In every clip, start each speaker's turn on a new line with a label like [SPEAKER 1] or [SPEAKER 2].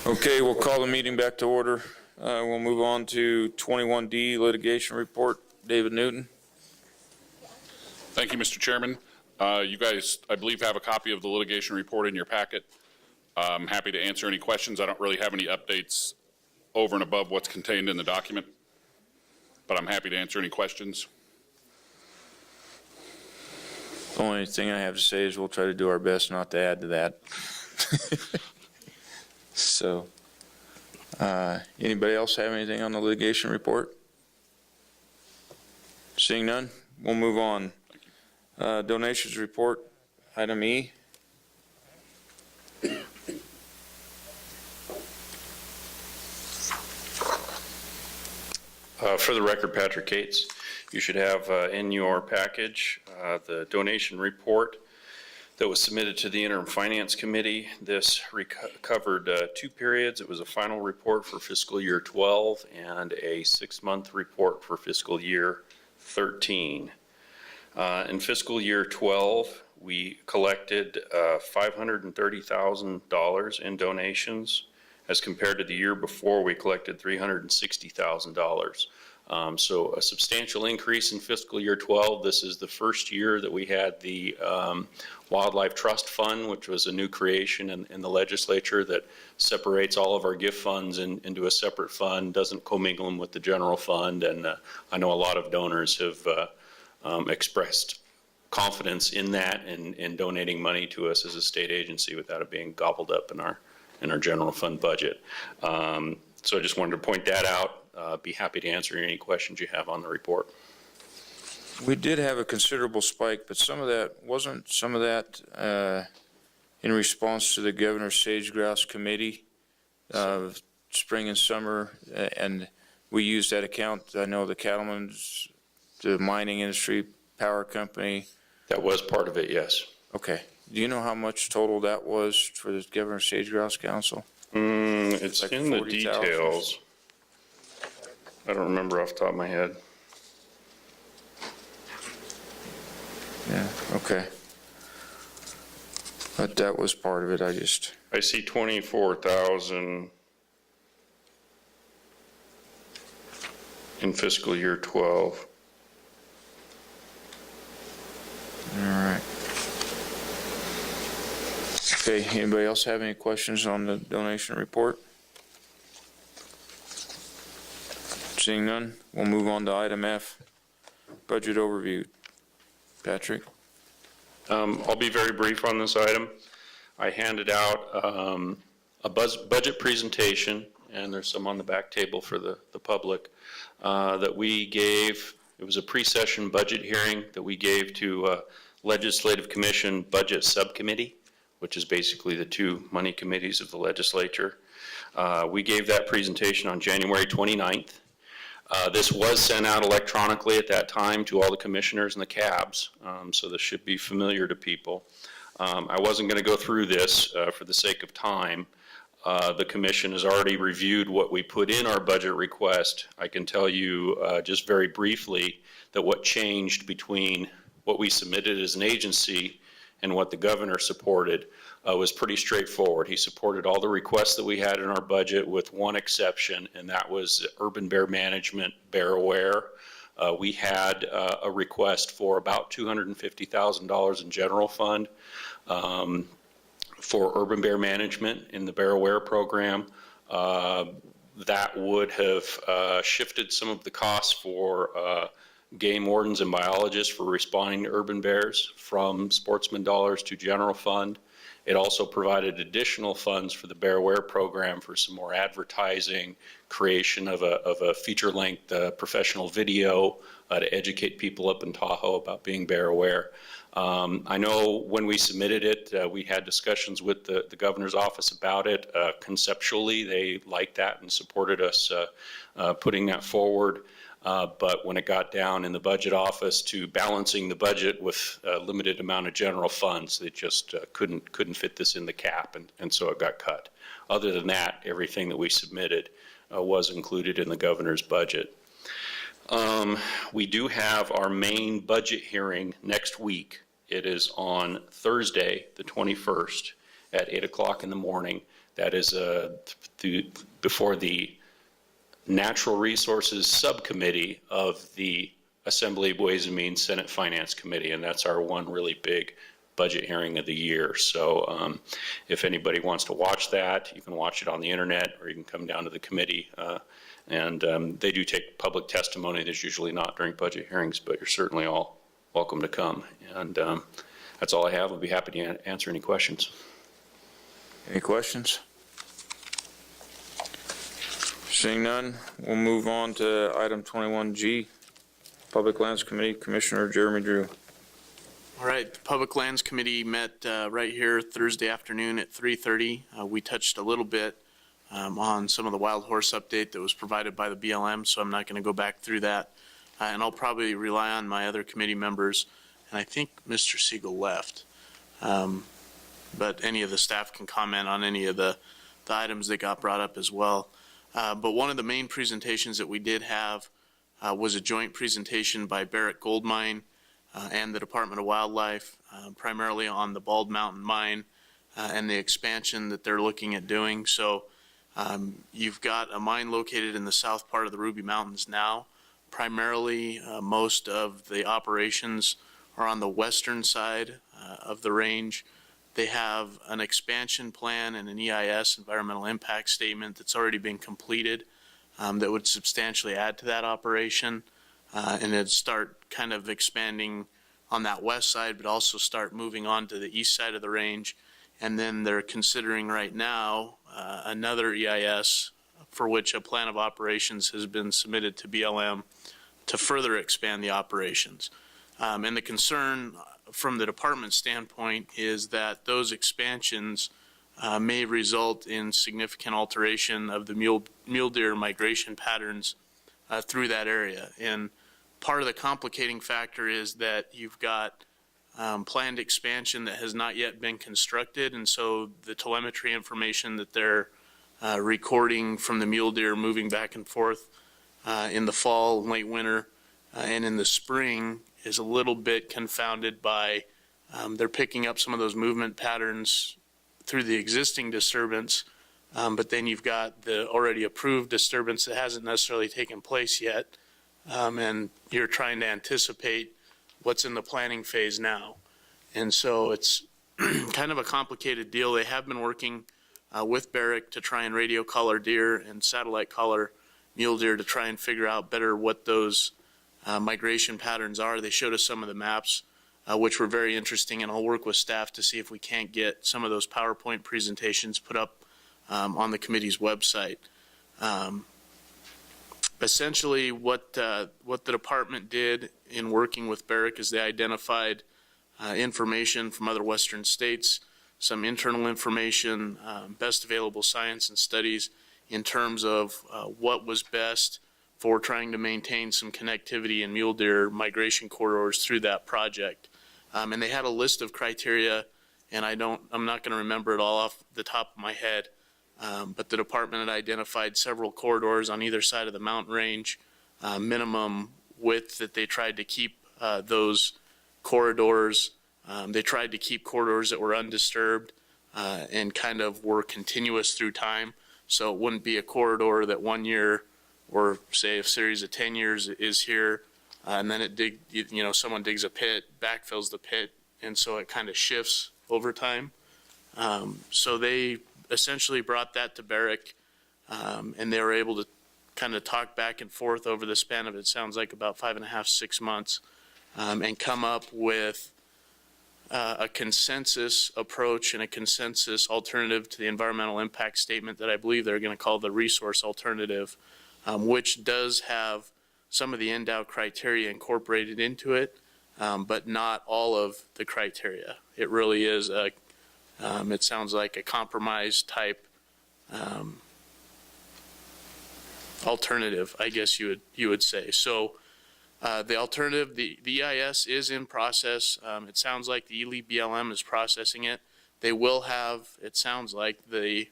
[SPEAKER 1] Okay, we'll call the meeting back to order. We'll move on to 21D litigation report. David Newton.
[SPEAKER 2] Thank you, Mr. Chairman. You guys, I believe, have a copy of the litigation report in your packet. I'm happy to answer any questions. I don't really have any updates over and above what's contained in the document, but I'm happy to answer any questions.
[SPEAKER 1] The only thing I have to say is we'll try to do our best not to add to that. So, anybody else have anything on the litigation report? Seeing none, we'll move on. Donations report, item E.
[SPEAKER 3] For the record, Patrick Cates, you should have in your package the donation report that was submitted to the Interim Finance Committee. This covered 2 periods. It was a final report for fiscal year 12 and a 6-month report for fiscal year 13. In fiscal year 12, we collected $530,000 in donations, as compared to the year before we collected $360,000. So a substantial increase in fiscal year 12. This is the first year that we had the Wildlife Trust Fund, which was a new creation in the legislature that separates all of our gift funds into a separate fund, doesn't commingle them with the general fund. And I know a lot of donors have expressed confidence in that and in donating money to us as a state agency without it being gobbled up in our general fund budget. So I just wanted to point that out. Be happy to answer any questions you have on the report.
[SPEAKER 1] We did have a considerable spike, but some of that in response to the Governor's Sage Grouse Committee spring and summer, and we used that account. I know the cattlemen's, the mining industry, power company.
[SPEAKER 3] That was part of it, yes.
[SPEAKER 1] Okay. Do you know how much total that was for the Governor's Sage Grouse Council?
[SPEAKER 3] It's
[SPEAKER 1] like
[SPEAKER 3] in the details. I don't remember off the top of my head.
[SPEAKER 1] Yeah, okay. But that was part of it. I
[SPEAKER 3] see 24,000 in fiscal year 12.
[SPEAKER 1] All right. Okay, anybody else have any questions on the donation report? Seeing none, we'll move on to item F, budget overview. Patrick?
[SPEAKER 3] I'll be very brief on this item. I handed out a budget presentation, and there's some on the back table for the public, that we gave. It was a pre-session budget hearing that we gave to Legislative Commission Budget Subcommittee, which is basically the 2 money committees of the legislature. We gave that presentation on January 29th. This was sent out electronically at that time to all the commissioners and the cabs, so this should be familiar to people. I wasn't going to go through this for the sake of time. The commission has already reviewed what we put in our budget request. I can tell you just very briefly that what changed between what we submitted as an agency and what the governor supported was pretty straightforward. He supported all the requests that we had in our budget with one exception, and that was urban bear management, bear aware. We had a request for about $250,000 in general fund for urban bear management in the bear aware program. That would have shifted some of the costs for game wardens and biologists for responding to urban bears from sportsman dollars to general fund. It also provided additional funds for the Bear Aware program for some more advertising, creation of a feature-length professional video to educate people up in Tahoe about being bear aware. I know when we submitted it, we had discussions with the governor's office about it. Conceptually, they liked that and supported us putting that forward. But when it got down in the budget office to balancing the budget with a limited amount of general funds, they just couldn't fit this in the cap, and so it got cut. Other than that, everything that we submitted was included in the governor's budget. We do have our main budget hearing next week. It is on Thursday, the 21st, at 8 o'clock in the morning. That is before the Natural Resources Subcommittee of the Assembly Ways and Means Senate Finance Committee, and that's our one really big budget hearing of the year. So if anybody wants to watch that, you can watch it on the internet, or you can come down to the committee. And they do take public testimony. That's usually not during budget hearings, but you're certainly all welcome to come. And that's all I have. I'll be happy to answer any questions.
[SPEAKER 1] Any questions? Seeing none, we'll move on to item 21G, Public Lands Committee, Commissioner Jeremy Drew.
[SPEAKER 4] All right, the Public Lands Committee met right here Thursday afternoon at 3:30. We touched a little bit on some of the wild horse update that was provided by the BLM, so I'm not going to go back through that. And I'll probably rely on my other committee members, and I think Mr. Siegel left. But any of the staff can comment on any of the items that got brought up as well. But one of the main presentations that we did have was a joint presentation by Barrick Gold Mine and the Department of Wildlife, primarily on the Bald Mountain Mine and the expansion that they're looking at doing. So you've got a mine located in the south part of the Ruby Mountains now. Primarily, most of the operations are on the western side of the range. They have an expansion plan and an EIS, environmental impact statement, that's already been completed that would substantially add to that operation. And it'd start kind of expanding on that west side, but also start moving on to the east side of the range. And then they're considering right now another EIS for which a plan of operations has been submitted to BLM to further expand the operations. And the concern from the department standpoint is that those expansions may result in significant alteration of the mule deer migration patterns through that area. And part of the complicating factor is that you've got planned expansion that has not yet been constructed, and so the telemetry information that they're recording from the mule deer moving back and forth in the fall, late winter, and in the spring is a little bit confounded by they're picking up some of those movement patterns through the existing disturbance, but then you've got the already approved disturbance that hasn't necessarily taken place yet, and you're trying to anticipate what's in the planning phase now. And so it's kind of a complicated deal. They have been working with Barrick to try and radio collar deer and satellite collar mule deer to try and figure out better what those migration patterns are. They showed us some of the maps, which were very interesting, and I'll work with staff to see if we can't get some of those PowerPoint presentations put up on the committee's website. Essentially, what the department did in working with Barrick is they identified information from other western states, some internal information, best available science and studies in terms of what was best for trying to maintain some connectivity in mule deer migration corridors through that project. And they had a list of criteria, and I'm not going to remember it all off the top of my head, but the department had identified several corridors on either side of the mountain range, minimum width that they tried to keep those corridors. They tried to keep corridors that were undisturbed and kind of were continuous through time. So it wouldn't be a corridor that 1 year or say a series of 10 years is here, and then someone digs a pit, backfills the pit, and so it kind of shifts over time. So they essentially brought that to Barrick, and they were able to kind of talk back and forth over the span of, it sounds like, about 5.5, 6 months, and come up with a consensus approach and a consensus alternative to the environmental impact statement that I believe they're going to call the resource alternative, which does have some of the NDOW criteria incorporated into it, but not all of the criteria. It really is it sounds like a compromise type alternative, I guess you would say. So the alternative, the EIS is in process. It sounds like the Ely BLM is processing it. They will have, it sounds like, the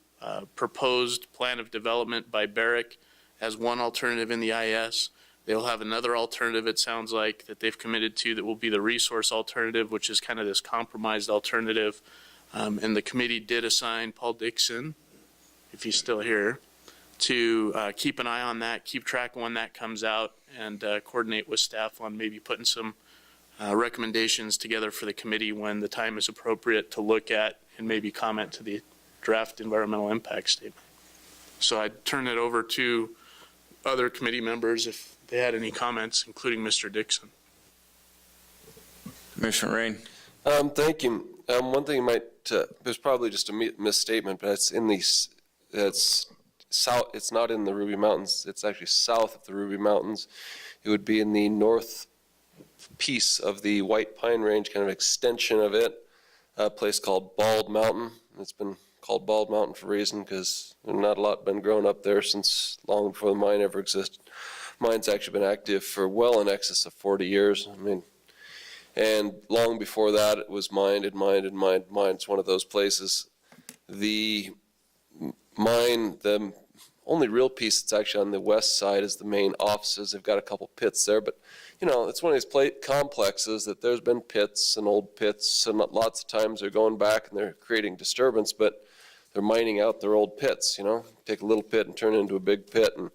[SPEAKER 4] proposed plan of development by Barrick as one alternative in the EIS. They'll have another alternative, it sounds like, that they've committed to that will be the resource alternative, which is kind of this compromised alternative And the committee did assign Paul Dixon, if he's still here, to keep an eye on that, keep track of when that comes out, and coordinate with staff on maybe putting some recommendations together for the committee when the time is appropriate to look at and maybe comment to the draft environmental impact statement. So I'd turn it over to other committee members if they had any comments, including Mr. Dixon.
[SPEAKER 1] Commissioner Rain.
[SPEAKER 5] Thank you. One thing you might, there's probably just a misstatement, but it's in these, it's south, it's not in the Ruby Mountains. It's actually south of the Ruby Mountains. It would be in the north piece of the White Pine Range, kind of extension of it, a place called Bald Mountain. It's been called Bald Mountain for a reason because not a lot been grown up there since long before the mine ever existed. Mine's actually been active for well in excess of 40 years. I mean, and long before that, it was mined. It's one of those places. The mine, the only real piece that's actually on the west side is the main offices. They've got a couple pits there, but you know, it's one of these complexes that there's been pits and old pits, and lots of times they're going back and they're creating disturbance, but they're mining out their old pits, you know, take a little pit and turn it into a big pit. And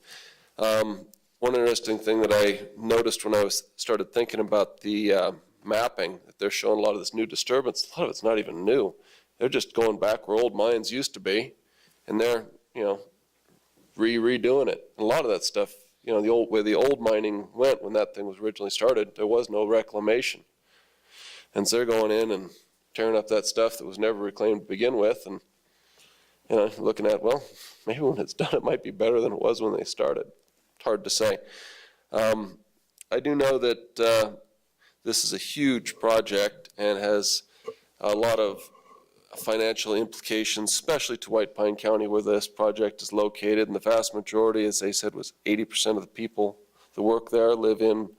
[SPEAKER 5] one interesting thing that I noticed when I started thinking about the mapping, that they're showing a lot of this new disturbance. A lot of it's not even new. They're just going back where old mines used to be, and they're, you know, redoing it. And a lot of that stuff, you know, where the old mining went when that thing was originally started, there was no reclamation. And so they're going in and tearing up that stuff that was never reclaimed to begin with, and, you know, looking at, well, maybe when it's done, it might be better than it was when they started. It's hard to say. I do know that this is a huge project and has a lot of financial implications, especially to White Pine County where this project is located. And the vast majority, as they said, was 80% of the people that work there live in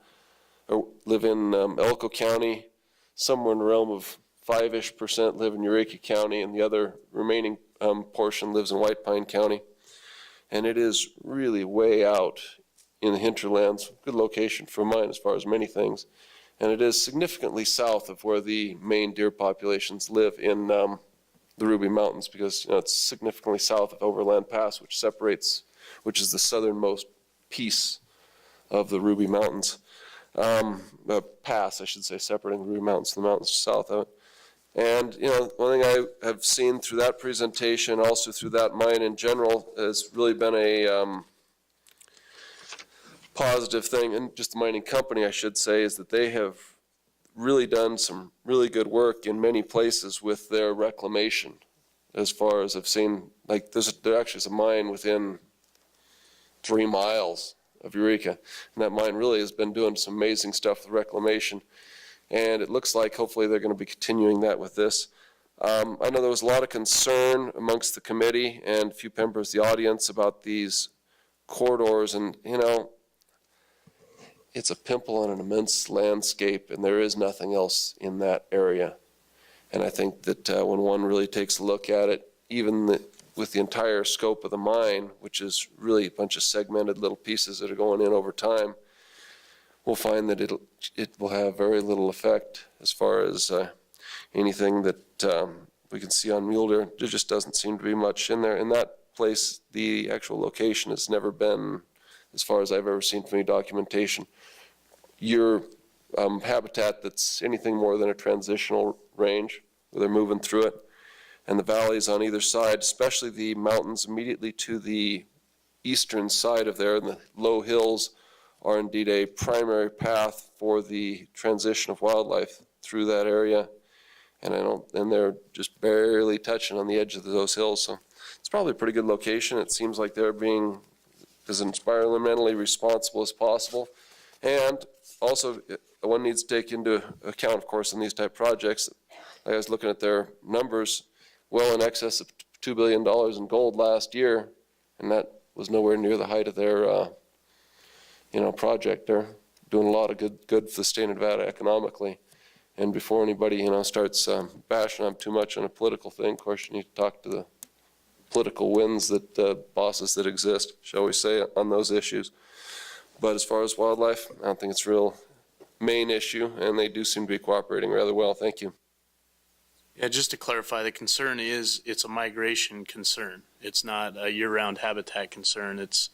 [SPEAKER 5] Elko County. Somewhere in the realm of 5-ish% live in Eureka County, and the other remaining portion lives in White Pine County. And it is really way out in the hinterlands. Good location for mine as far as many things. And it is significantly south of where the main deer populations live in the Ruby Mountains, because you know, it's significantly south of Overland Pass, which is the southernmost piece of the Ruby Mountains. Pass, I should say, separating the Ruby Mountains from the mountains south of it. And, you know, one thing I have seen through that presentation, also through that mine in general, has really been a positive thing, and just the mining company, I should say, is that they have really done some really good work in many places with their reclamation. As far as I've seen, like there actually is a mine within 3 miles of Eureka, and that mine really has been doing some amazing stuff with reclamation, and it looks like hopefully they're going to be continuing that with this. I know there was a lot of concern amongst the committee and a few members of the audience about these corridors, and you know, it's a pimple on an immense landscape, and there is nothing else in that area. And I think that when one really takes a look at it, even with the entire scope of the mine, which is really a bunch of segmented little pieces that are going in over time, we'll find that it will have very little effect as far as anything that we can see on mule deer. There just doesn't seem to be much in there. In that place, the actual location has never been, as far as I've ever seen from any documentation, your habitat that's anything more than a transitional range where they're moving through it. And the valleys on either side, especially the mountains immediately to the eastern side of there, and the low hills are indeed a primary path for the transition of wildlife through that area. And they're just barely touching on the edge of those hills. So it's probably a pretty good location. It seems like they're being as environmentally responsible as possible. And also, one needs to take into account, of course, in these type projects, I was looking at their numbers, well in excess of $2 billion in gold last year, and that was nowhere near the height of their, project. They're doing a lot of good for the state of Nevada economically. And before anybody, starts bashing on too much on a political thing, of course, you need to talk to the political winds that bosses that exist, shall we say, on those issues. But as far as wildlife, I don't think it's a real main issue, and they do seem to be cooperating rather well. Thank you.
[SPEAKER 4] Yeah, just to clarify, the concern is it's a migration concern. It's not a year-round habitat concern. It's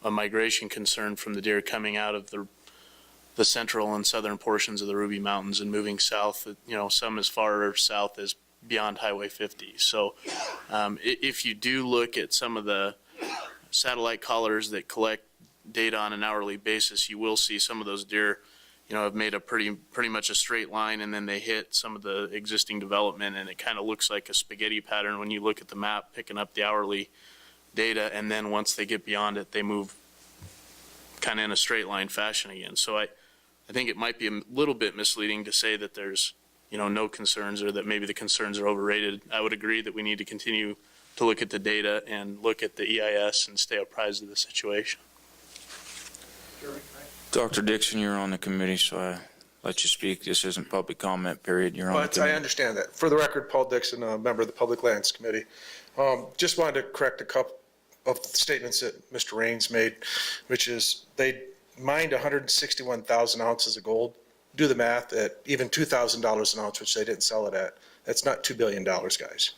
[SPEAKER 4] a migration concern from the deer coming out of the central and southern portions of the Ruby Mountains and moving south, some as far south as beyond Highway 50. So if you do look at some of the satellite collars that collect data on an hourly basis, you will see some of those deer have made a pretty much a straight line, and then they hit some of the existing development, and it kind of looks like a spaghetti pattern when you look at the map, picking up the hourly data, and then once they get beyond it, they move kind of in a straight line fashion again. So I think it might be a little bit misleading to say that there's, no concerns or that maybe the concerns are overrated. I would agree that we need to continue to look at the data and look at the EIS and stay apprised of the situation.
[SPEAKER 1] Dr. Dixon, you're on the committee, so I let you speak. This isn't public comment period. You're on the
[SPEAKER 6] But I
[SPEAKER 1] committee.
[SPEAKER 6] understand that. For the record, Paul Dixon, a member of the Public Lands Committee. Just wanted to correct a couple of statements that Mr. Raines made, which is they mined 161,000 ounces of gold. Do the math at even $2,000 an ounce, which they didn't sell it at. That's not $2 billion, guys.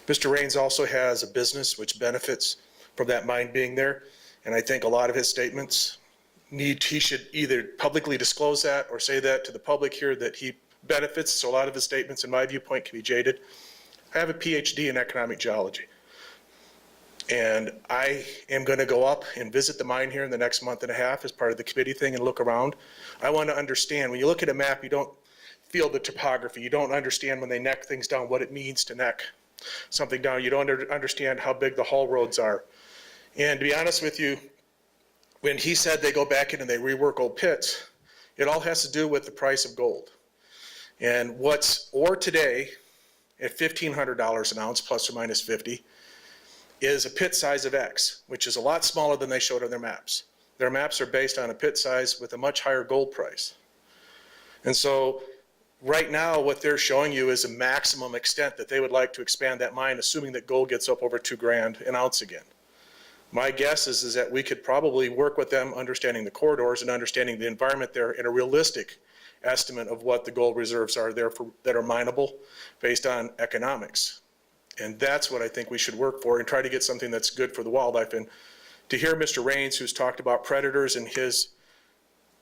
[SPEAKER 6] Mr. Raines also has a business which benefits from that mine being there, and I think a lot of his statements he should either publicly disclose that or say that to the public here that he benefits. So a lot of his statements, in my viewpoint, can be jaded. I have a PhD in economic geology, and I am going to go up and visit the mine here in the next month and a half as part of the committee thing and look around. I want to understand, when you look at a map, you don't feel the topography. You don't understand when they neck things down, what it means to neck something down. You don't understand how big the haul roads are. And to be honest with you, when he said they go back in and they rework old pits, it all has to do with the price of gold. And what's ore today at $1,500 an ounce, plus or minus 50, is a pit size of X, which is a lot smaller than they showed on their maps. Their maps are based on a pit size with a much higher gold price. And so right now, what they're showing you is a maximum extent that they would like to expand that mine, assuming that gold gets up over $2,000 an ounce again. My guess is that we could probably work with them, understanding the corridors and understanding the environment there, in a realistic estimate of what the gold reserves are there that are mineable based on economics. And that's what I think we should work for and try to get something that's good for the wildlife. And to hear Mr. Raines, who's talked about predators in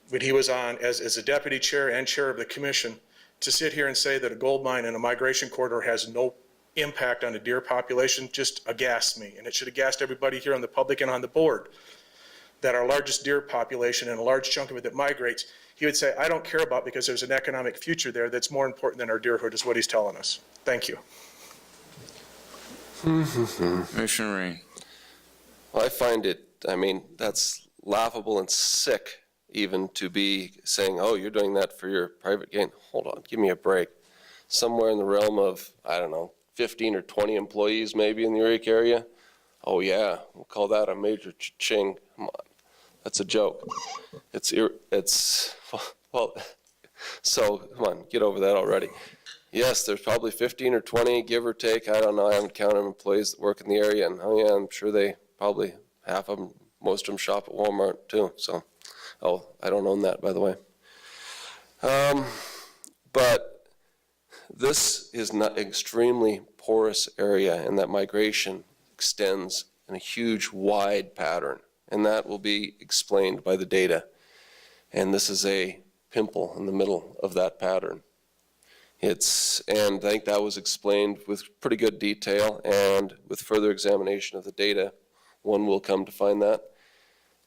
[SPEAKER 6] when he was on as a deputy chair and chair of the commission, to sit here and say that a gold mine in a migration corridor has no impact on the deer population just aghast me. And it should aghast everybody here on the public and on the board, that our largest deer population and a large chunk of it that migrates, he would say, I don't care about, because there's an economic future there that's more important than our deerhood, is what he's telling us. Thank you.
[SPEAKER 1] Commissioner Rain.
[SPEAKER 5] Well, I find it, that's laughable and sick even to be saying, oh, you're doing that for your private gain. Hold on, give me a break. Somewhere in the realm of, 15 or 20 employees maybe in the Eureka area. Oh yeah, we'll call that a major cha-ching. Come on, that's a joke. Well, so come on, get over that already. Yes, there's probably 15 or 20, give or take. I don't know, I haven't counted employees that work in the area, and oh yeah, I'm sure they probably, half of them, most of them shop at Walmart too, so. Oh, I don't own that, by the way. But this is not extremely porous area, and that migration extends in a huge, wide pattern, and that will be explained by the data. And this is a pimple in the middle of that pattern. And I think that was explained with pretty good detail, and with further examination of the data, one will come to find that.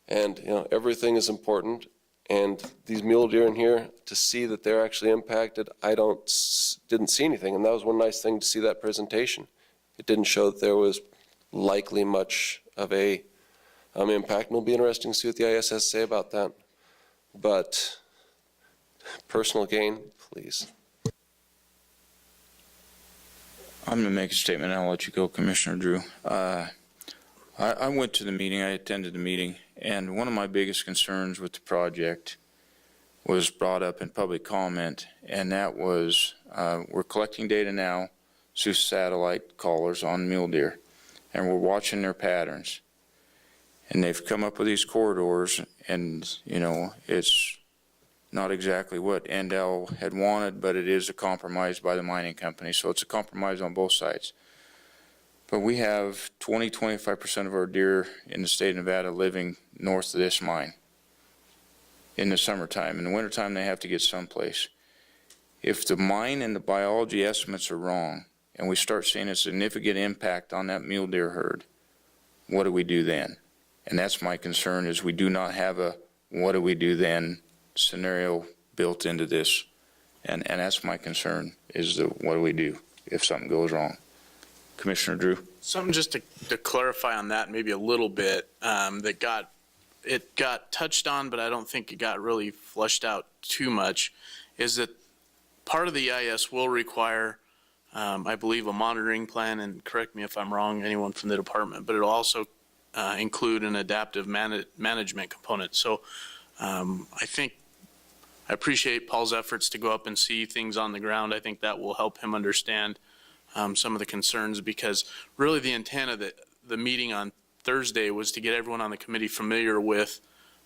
[SPEAKER 5] And, everything is important. And these mule deer in here, to see that they're actually impacted, didn't see anything. And that was one nice thing to see that presentation. It didn't show that there was likely much of a impact. And it'll be interesting to see what the IS has to say about that. But personal gain, please.
[SPEAKER 1] I'm going to make a statement, and I'll let you go, Commissioner Drew. I went to the meeting, I attended the meeting, and one of my biggest concerns with the project was brought up in public comment, and that was we're collecting data now through satellite collars on mule deer, and we're watching their patterns. And they've come up with these corridors, and, it's not exactly what NDOW had wanted, but it is a compromise by the mining company, so it's a compromise on both sides. But we have 25% of our deer in the state of Nevada living north of this mine in the summertime. In the wintertime, they have to get someplace. If the mine and the biology estimates are wrong, and we start seeing a significant impact on that mule deer herd, what do we do then? And that's my concern, is we do not have a what do we do then scenario built into this. And that's my concern, is the what do we do if something goes wrong? Commissioner Drew?
[SPEAKER 4] Something just to clarify on that maybe a little bit, it got touched on, but I don't think it got really flushed out too much, is that part of the EIS will require, I believe, a monitoring plan, and correct me if I'm wrong, anyone from the department, but it'll also include an adaptive management component. So I appreciate Paul's efforts to go up and see things on the ground. I think that will help him understand some of the concerns, because really the intent of the meeting on Thursday was to get everyone on the committee familiar with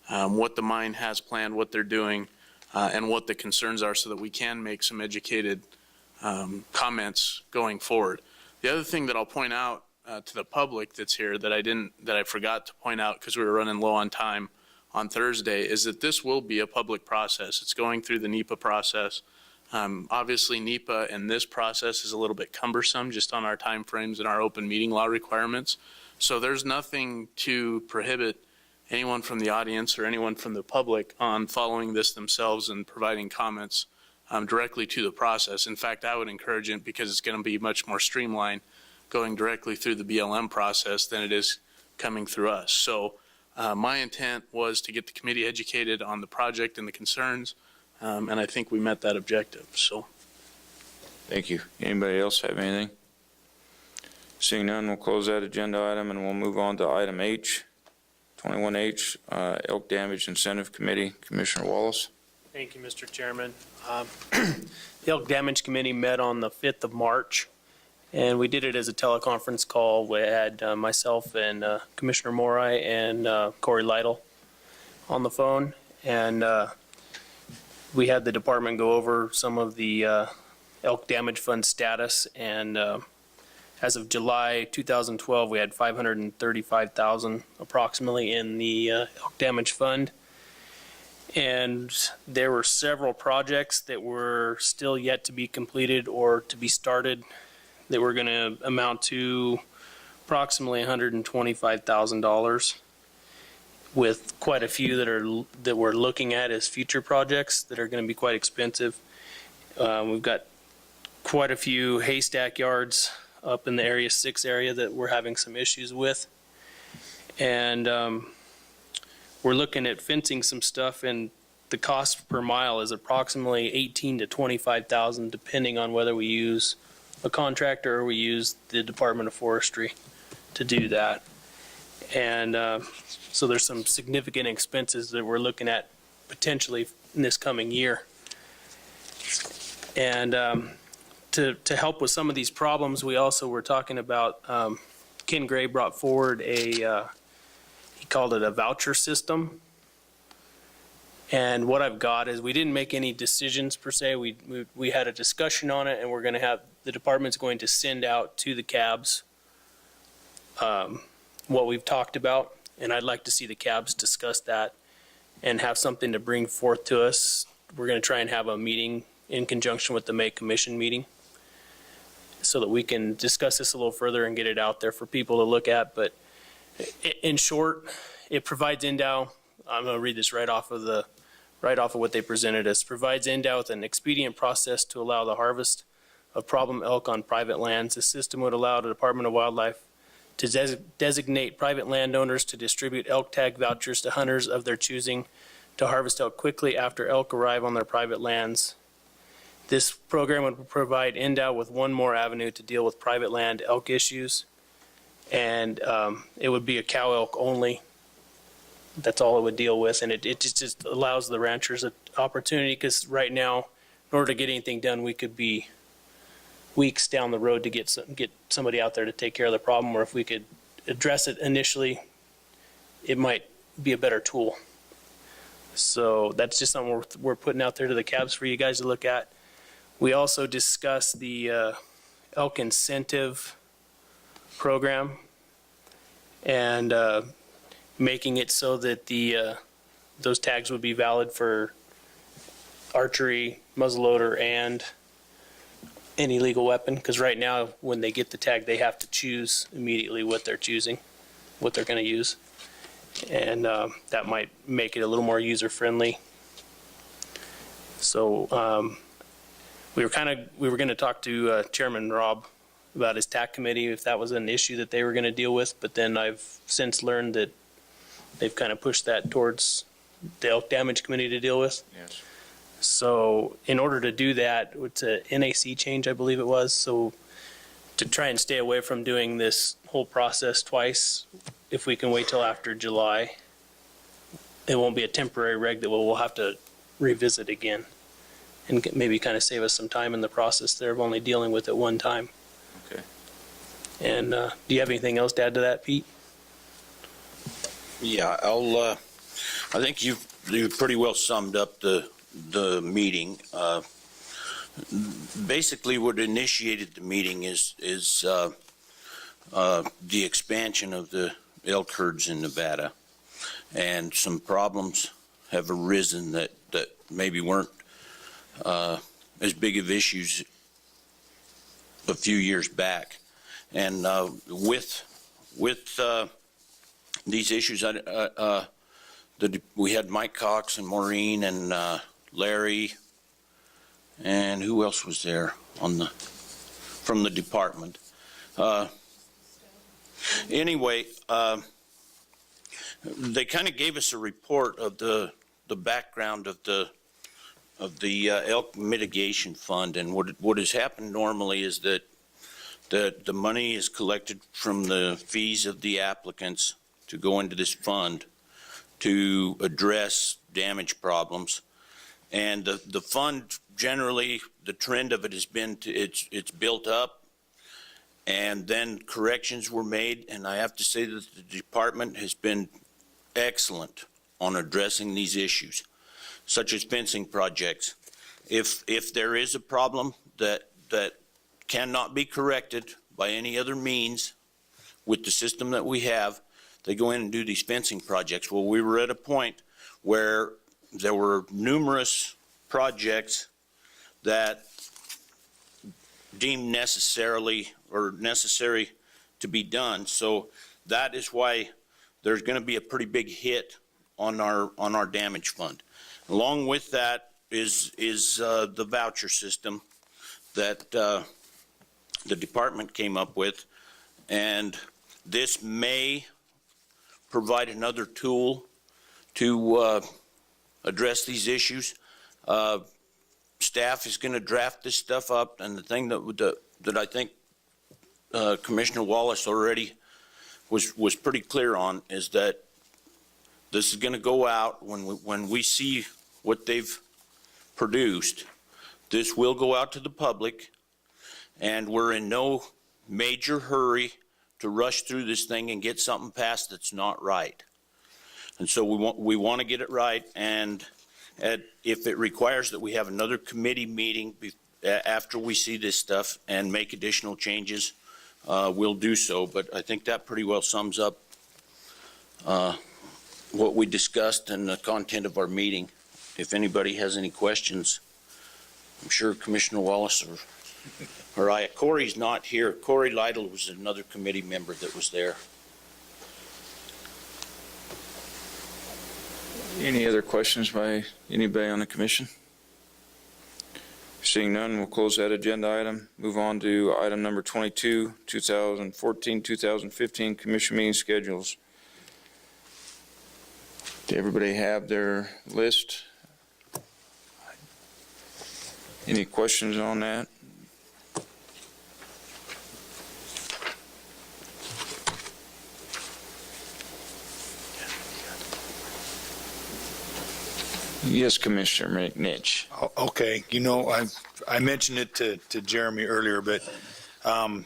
[SPEAKER 4] what the mine has planned, what they're doing, and what the concerns are, so that we can make some educated comments going forward. The other thing that I'll point out to the public that's here that I forgot to point out because we were running low on time on Thursday, is that this will be a public process. It's going through the NEPA process. Obviously, NEPA and this process is a little bit cumbersome just on our timeframes and our open meeting law requirements. So there's nothing to prohibit anyone from the audience or anyone from the public on following this themselves and providing comments directly to the process. In fact, I would encourage it, because it's going to be much more streamlined going directly through the BLM process than it is coming through us. So my intent was to get the committee educated on the project and the concerns, and I think we met that objective. So,
[SPEAKER 1] Thank you. Anybody else have anything? Seeing none, we'll close that agenda item and we'll move on to item H, 21H, Elk Damage Incentive Committee. Commissioner Wallace.
[SPEAKER 7] Thank you, Mr. Chairman. The Elk Damage Committee met on the 5th of March, and we did it as a teleconference call. We had myself and Commissioner Morai and Corey Lytle on the phone, and we had the department go over some of the elk damage fund status, and as of July 2012, we had $535,000 approximately in the elk damage fund. And there were several projects that were still yet to be completed or to be started that were going to amount to approximately $125,000, with quite a few that we're looking at as future projects that are going to be quite expensive. We've got quite a few haystack yards up in the Area 6 area that we're having some issues with. And we're looking at fencing some stuff, and the cost per mile is approximately $18,000 to $25,000, depending on whether we use a contractor or we use the Department of Forestry to do that. And so there's some significant expenses that we're looking at potentially in this coming year. And to help with some of these problems, we also were talking about, Ken Gray brought forward he called it a voucher system. And what I've got is, we didn't make any decisions per se. We had a discussion on it, and we're going to have, the department's going to send out to the cabs what we've talked about. And I'd like to see the cabs discuss that and have something to bring forth to us. We're going to try and have a meeting in conjunction with the May Commission meeting, so that we can discuss this a little further and get it out there for people to look at. But in short, it provides NDOW, I'm going to read this right off of what they presented us, provides NDOW with an expedient process to allow the harvest of problem elk on private lands. The system would allow the Department of Wildlife to designate private landowners to distribute elk tag vouchers to hunters of their choosing to harvest elk quickly after elk arrive on their private lands. This program would provide NDOW with one more avenue to deal with private land elk issues, and it would be a cow elk only. That's all it would deal with, and it just allows the ranchers an opportunity, because right now, in order to get anything done, we could be weeks down the road to get somebody out there to take care of the problem, or if we could address it initially, it might be a better tool. So that's just something we're putting out there to the cabs for you guys to look at. We also discussed the elk incentive program and making it so that those tags would be valid for archery, muzzleloader, and any legal weapon. Because right now, when they get the tag, they have to choose immediately what they're choosing, what they're going to use. And that might make it a little more user-friendly. So we were going to talk to Chairman Rob about his TAC committee, if that was an issue that they were going to deal with. But then I've since learned that they've kind of pushed that towards the elk damage committee to deal with.
[SPEAKER 1] Yes.
[SPEAKER 7] So in order to do that, it's a NAC change, I believe it was. So to try and stay away from doing this whole process twice, if we can wait till after July, it won't be a temporary reg that we'll have to revisit again and maybe kind of save us some time in the process there of only dealing with it one time.
[SPEAKER 1] Okay.
[SPEAKER 7] And do you have anything else to add to that, Pete?
[SPEAKER 8] Yeah, I think you've pretty well summed up the meeting. Basically, what initiated the meeting is the expansion of the elk herds in Nevada, and some problems have arisen that maybe weren't as big of issues a few years back. And with these issues, we had Mike Cox and Maureen and Larry, and who else was there from the department? Anyway, they kind of gave us a report of the background of the elk mitigation fund, and what has happened normally is that the money is collected from the fees of the applicants to go into this fund to address damage problems. And the fund, generally, the trend of it has been it's built up, and then corrections were made. And I have to say that the department has been excellent on addressing these issues, such as fencing projects. If there is a problem that cannot be corrected by any other means with the system that we have, they go in and do these fencing projects. Well, we were at a point where there were numerous projects that deemed necessary to be done. So that is why there's going to be a pretty big hit on our damage fund. Along with that is the voucher system that the department came up with, and this may provide another tool to address these issues. Staff is going to draft this stuff up, and the thing that I think Commissioner Wallace already was pretty clear on is that this is going to go out when we see what they've produced. This will go out to the public, and we're in no major hurry to rush through this thing and get something passed that's not right. And so we want to get it right, and if it requires that we have another committee meeting after we see this stuff and make additional changes, we'll do so. But I think that pretty well sums up what we discussed and the content of our meeting. If anybody has any questions, I'm sure Commissioner Wallace or I. Corey's not here. Corey Lytle was another committee member that was there.
[SPEAKER 1] Any other questions by anybody on the commission? Seeing none, we'll close that agenda item. Move on to item number 22, 2014-2015 commission meeting schedules. Did everybody have their list? Any questions on that? Yes, Commissioner McNitch.
[SPEAKER 9] Okay, I mentioned it to Jeremy earlier, but in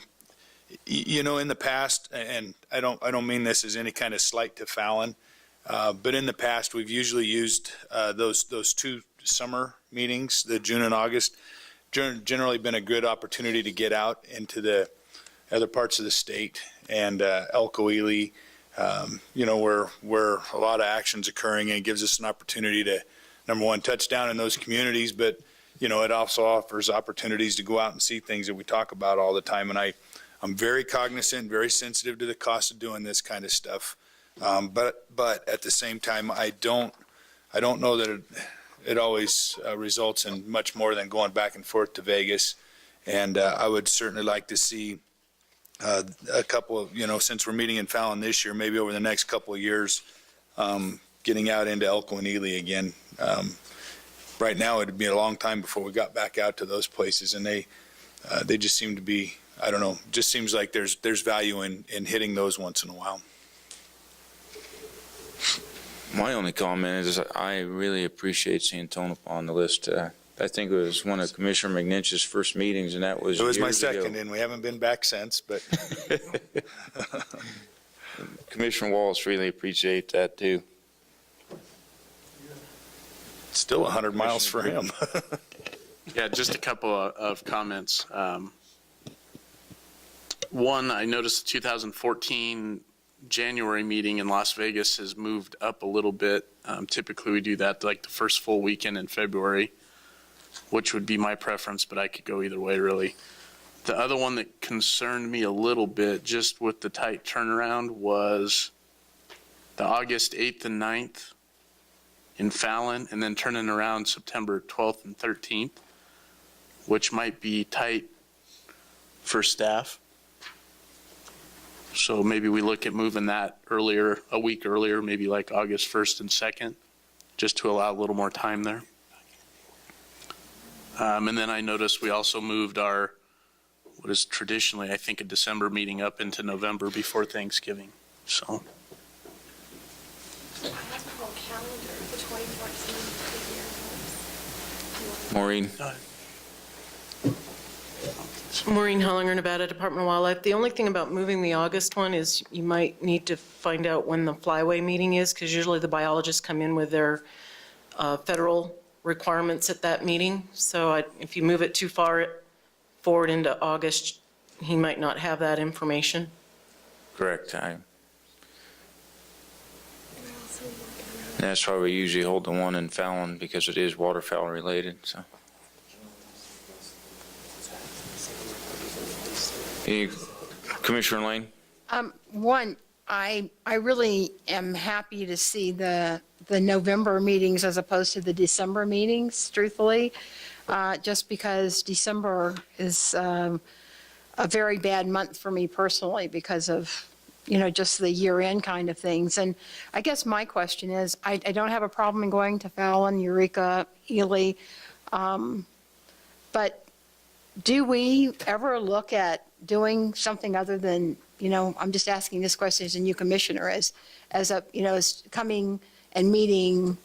[SPEAKER 9] the past, and I don't mean this as any kind of slight to Fallon, But in the past, we've usually used those two summer meetings, the June and August, generally been a good opportunity to get out into the other parts of the state and Elko, Ely, where a lot of action's occurring, and it gives us an opportunity to, number one, touch down in those communities, but it also offers opportunities to go out and see things that we talk about all the time. And I'm very cognizant, very sensitive to the cost of doing this kind of stuff. But at the same time, I don't know that it always results in much more than going back and forth to Vegas. And I would certainly like to see a couple of, since we're meeting in Fallon this year, maybe over the next couple of years, getting out into Elko and Ely again. Right now, it'd be a long time before we got back out to those places, and they just seem to be, I don't know, just seems like there's value in hitting those once in a while.
[SPEAKER 1] My only comment is I really appreciate seeing Tonopah on the list. I think it was one of Commissioner McNinch's first meetings, and that was
[SPEAKER 9] It was my
[SPEAKER 1] years ago.
[SPEAKER 9] second, and we haven't been back since, but
[SPEAKER 1] Commissioner Wallace really appreciate that too.
[SPEAKER 9] still 100 miles for him.
[SPEAKER 4] Yeah, just a couple of comments. One, I noticed the 2014 January meeting in Las Vegas has moved up a little bit. Typically, we do that like the first full weekend in February, which would be my preference, but I could go either way, really. The other one that concerned me a little bit, just with the tight turnaround, was the August 8th and 9th in Fallon, and then turning around September 12th and 13th, which might be tight for staff. So maybe we look at moving that earlier, a week earlier, maybe like August 1st and 2nd, just to allow a little more time there. And then I noticed we also moved our, what is traditionally, I think, a December meeting up into November before Thanksgiving. So.
[SPEAKER 10] I have the whole calendar for 2014.
[SPEAKER 1] Maureen?
[SPEAKER 11] Maureen Hollinger, Nevada Department of Wildlife. The only thing about moving the August one is you might need to find out when the flyway meeting is, because usually the biologists come in with their federal requirements at that meeting. So if you move it too far forward into August, he might not have that information.
[SPEAKER 1] Correct. That's why we usually hold the one in Fallon, because it is waterfowl related, so. Commissioner Lane?
[SPEAKER 12] One, I really am happy to see the November meetings as opposed to the December meetings, truthfully, just because December is a very bad month for me personally because of, just the year-end kind of things. And I guess my question is, I don't have a problem in going to Fallon, Eureka, Ely, but do we ever look at doing something other than, I'm just asking this question as a new commissioner, as coming and meeting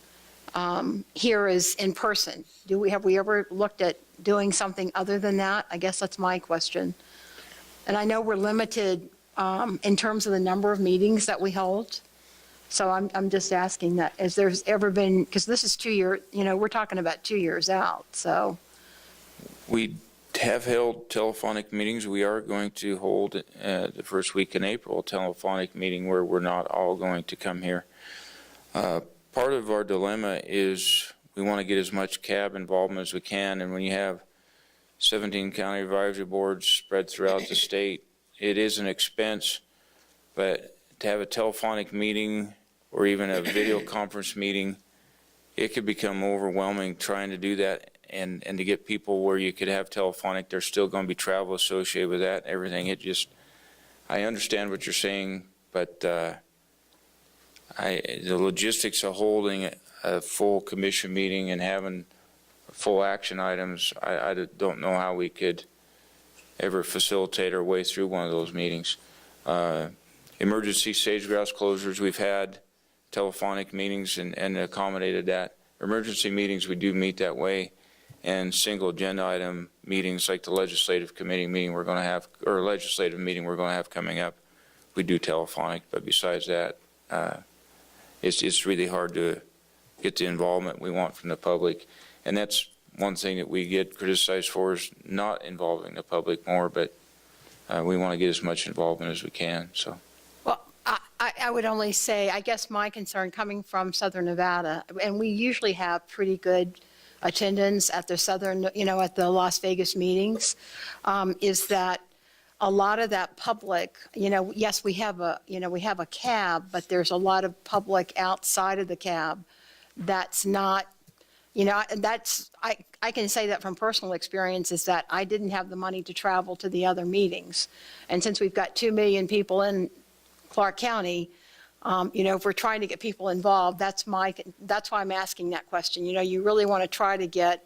[SPEAKER 12] here is in person. Have we ever looked at doing something other than that? I guess that's my question. And I know we're limited in terms of the number of meetings that we hold. So I'm just asking that, as there's ever been, because this is 2 years, we're talking about 2 years out, so.
[SPEAKER 1] We have held telephonic meetings. We are going to hold the first week in April, a telephonic meeting where we're not all going to come here. Part of our dilemma is we want to get as much CAB involvement as we can, and when you have 17 county advisory boards spread throughout the state, it is an expense, but to have a telephonic meeting or even a video conference meeting, it could become overwhelming trying to do that. And to get people where you could have telephonic, there's still going to be travel associated with that, everything. I understand what you're saying, but the logistics of holding a full commission meeting and having full action items, I don't know how we could ever facilitate our way through one of those meetings. Emergency sage-grouse closures, we've had telephonic meetings and accommodated that. Emergency meetings, we do meet that way. And single agenda item meetings like the legislative committee meeting we're going to have, or legislative meeting we're going to have coming up, we do telephonic. But besides that, it's really hard to get the involvement we want from the public. And that's one thing that we get criticized for, is not involving the public more, but we want to get as much involvement as we can, so.
[SPEAKER 12] Well, I would only say, I guess my concern coming from Southern Nevada, and we usually have pretty good attendance at the Southern, at the Las Vegas meetings, is that a lot of that public, yes, we have a cab, but there's a lot of public outside of the cab that's not, I can say that from personal experience, is that I didn't have the money to travel to the other meetings. And since we've got 2 million people in Clark County, if we're trying to get people involved, that's why I'm asking that question. You really want to try to get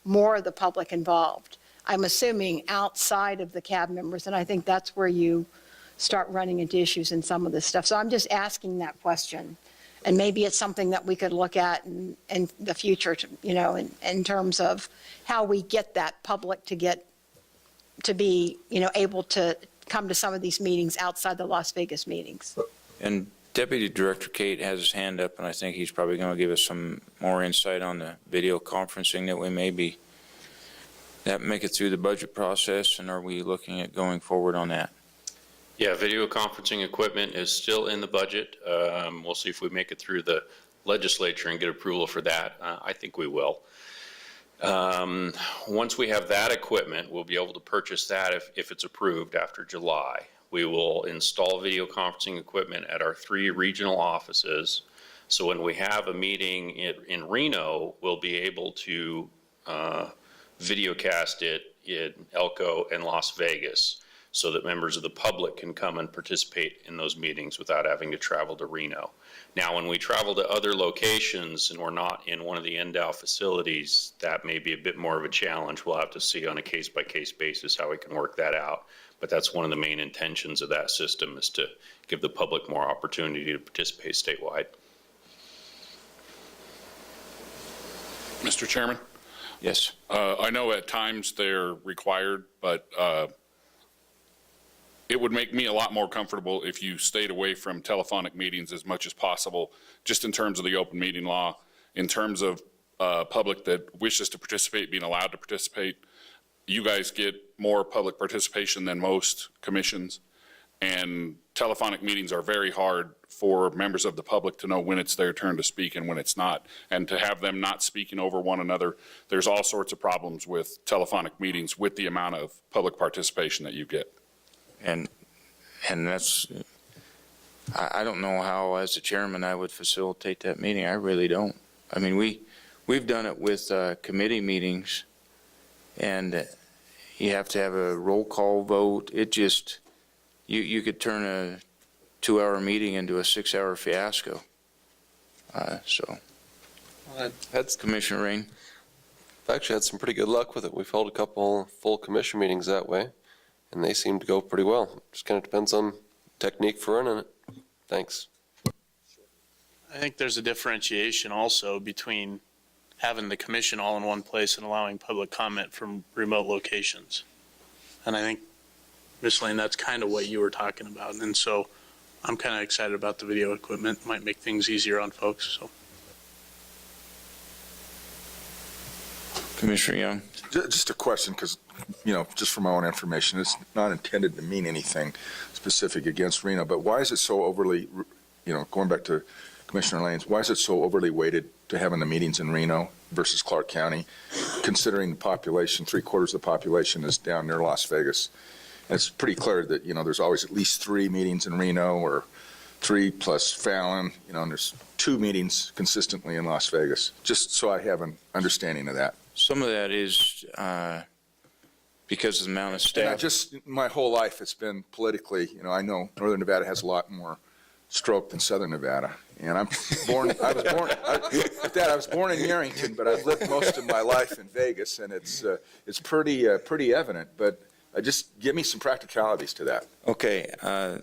[SPEAKER 12] more of the public involved. I'm assuming outside of the cab members, and I think that's where you start running into issues in some of this stuff. So I'm just asking that question. And maybe it's something that we could look at in the future, in terms of how we get that public to be, able to come to some of these meetings outside the Las Vegas meetings.
[SPEAKER 1] And Deputy Director Kate has his hand up, and I think he's probably going to give us some more insight on the video conferencing that we may make it through the budget process, and are we looking at going forward on that?
[SPEAKER 3] Yeah, video conferencing equipment is still in the budget. We'll see if we make it through the legislature and get approval for that. I think we will. Once we have that equipment, we'll be able to purchase that if it's approved after July. We will install video conferencing equipment at our 3 regional offices. So when we have a meeting in Reno, we'll be able to videocast it in Elko and Las Vegas, so that members of the public can come and participate in those meetings without having to travel to Reno. Now, when we travel to other locations and we're not in one of the NDOW facilities, that may be a bit more of a challenge. We'll have to see on a case-by-case basis how we can work that out. But that's one of the main intentions of that system, is to give the public more opportunity to participate statewide.
[SPEAKER 2] Mr. Chairman?
[SPEAKER 1] Yes.
[SPEAKER 2] I know at times they're required, but it would make me a lot more comfortable if you stayed away from telephonic meetings as much as possible, just in terms of the open meeting law, in terms of public that wishes to participate being allowed to participate. You guys get more public participation than most commissions, and telephonic meetings are very hard for members of the public to know when it's their turn to speak and when it's not. And to have them not speaking over one another, there's all sorts of problems with telephonic meetings with the amount of public participation that you get.
[SPEAKER 1] And that's, I don't know how, as the chairman, I would facilitate that meeting. I really don't. I mean, we've done it with committee meetings, and you have to have a roll call vote. It just, you could turn a 2-hour meeting into a 6-hour fiasco. So,
[SPEAKER 5] That's
[SPEAKER 1] Commissioner Rain?
[SPEAKER 5] I've actually had some pretty good luck with it. We've held a couple full commission meetings that way, and they seem to go pretty well. Just kind of depends on technique for running it. Thanks.
[SPEAKER 4] I think there's a differentiation also between having the commission all in one place and allowing public comment from remote locations. And I think, Ms. Lane, that's kind of what you were talking about. And so I'm kind of excited about the video equipment. Might make things easier on folks, so.
[SPEAKER 1] Commissioner Young?
[SPEAKER 13] Just a question, because, just for my own information, it's not intended to mean anything specific against Reno, but why is it so overly, going back to Commissioner Lane's, why is it so overly weighted to having the meetings in Reno versus Clark County, considering the population, 3/4 of the population is down near Las Vegas? And it's pretty clear that, there's always at least 3 meetings in Reno, or 3 plus Fallon, and there's 2 meetings consistently in Las Vegas, just so I have an understanding of that.
[SPEAKER 1] Some of that is because of the amount of staff.
[SPEAKER 13] And my whole life, it's been politically, I know Northern Nevada has a lot more stroke than Southern Nevada. And I was born in Yerington, but I've lived most of my life in Vegas, and it's pretty evident, but just give me some practicalities to that.
[SPEAKER 1] Okay,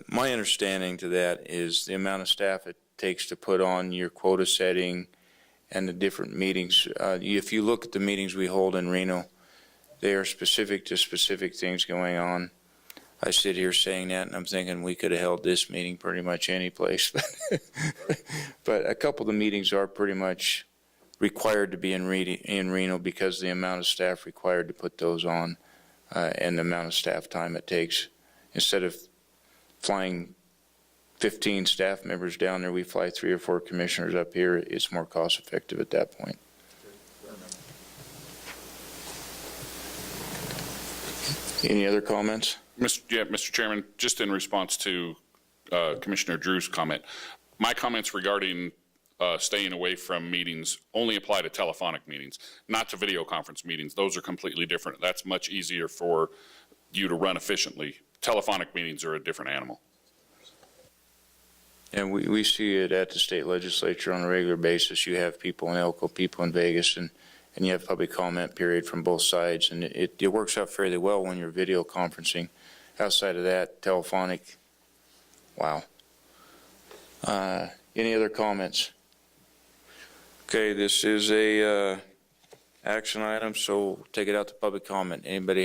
[SPEAKER 1] my understanding to that is the amount of staff it takes to put on your quota setting and the different meetings. If you look at the meetings we hold in Reno, they are specific to specific things going on. I sit here saying that, and I'm thinking we could have held this meeting pretty much any place. But a couple of the meetings are pretty much required to be in Reno because of the amount of staff required to put those on, and the amount of staff time it takes. Instead of flying 15 staff members down there, we fly 3 or 4 commissioners up here. It's more cost effective at that point. Any other comments?
[SPEAKER 2] Mr. Chairman, just in response to Commissioner Drew's comment, my comments regarding staying away from meetings only apply to telephonic meetings, not to video conference meetings. Those are completely different. That's much easier for you to run efficiently. Telephonic meetings are a different animal.
[SPEAKER 1] And we see it at the state legislature on a regular basis. You have people in Elko, people in Vegas, and you have public comment period from both sides. And it works out fairly well when you're video conferencing. Outside of that, telephonic, wow. Any other comments? Okay, this is a action item, so take it out to public comment. Anybody